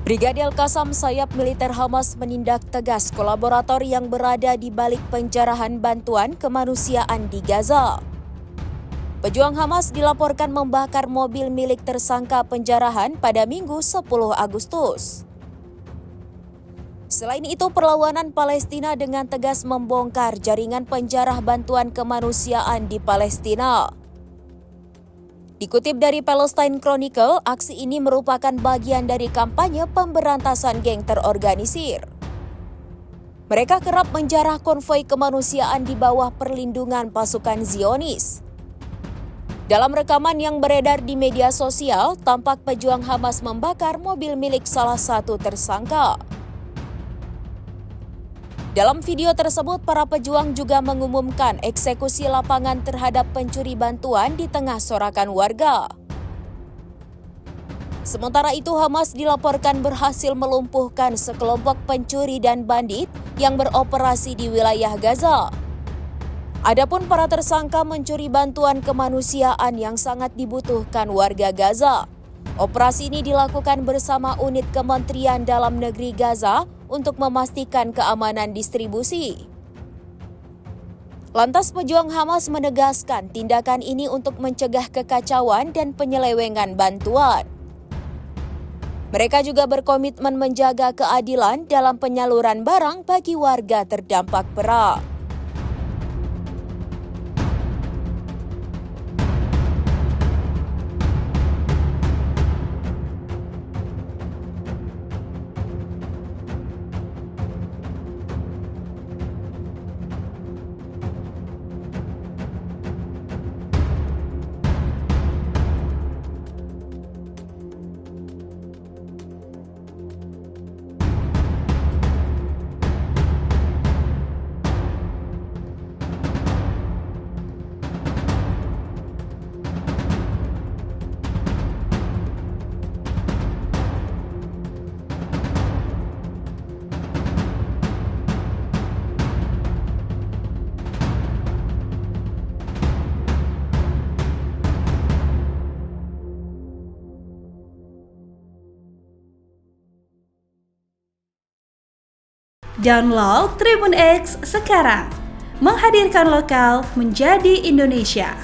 Brigadir Qassam, sayap militer Hamas menindak tegas kolaborator yang berada di balik penjarahan bantuan kemanusiaan di Gaza. Pejuang Hamas dilaporkan membakar mobil milik tersangka penjarahan pada Minggu 10 Agustus. Selain itu, perlawanan Palestina dengan tegas membongkar jaringan penjarah bantuan kemanusiaan di Palestina. Dikutip dari Palestine Chronicle, aksi ini merupakan bagian dari kampanye pemberantasan geng terorganisir. Mereka kerap menjarah konvoi kemanusiaan di bawah perlindungan pasukan Zionis. Dalam rekaman yang beredar di media sosial, tampak pejuang Hamas membakar mobil milik salah satu tersangka. Dalam video tersebut, para pejuang juga mengumumkan eksekusi lapangan terhadap pencuri bantuan di tengah sorakan warga. Sementara itu, Hamas dilaporkan berhasil melumpuhkan sekelompok pencuri dan bandit yang beroperasi di wilayah Gaza. Adapun para tersangka mencuri bantuan kemanusiaan yang sangat dibutuhkan warga Gaza. Operasi ini dilakukan bersama unit Kementerian Dalam Negeri Gaza untuk memastikan keamanan distribusi. Lantas pejuang Hamas menegaskan tindakan ini untuk mencegah kekacauan dan penyelewengan bantuan. Mereka juga berkomitmen menjaga keadilan dalam penyaluran barang bagi warga terdampak perang. Download Tribun X sekarang, menghadirkan lokal menjadi Indonesia.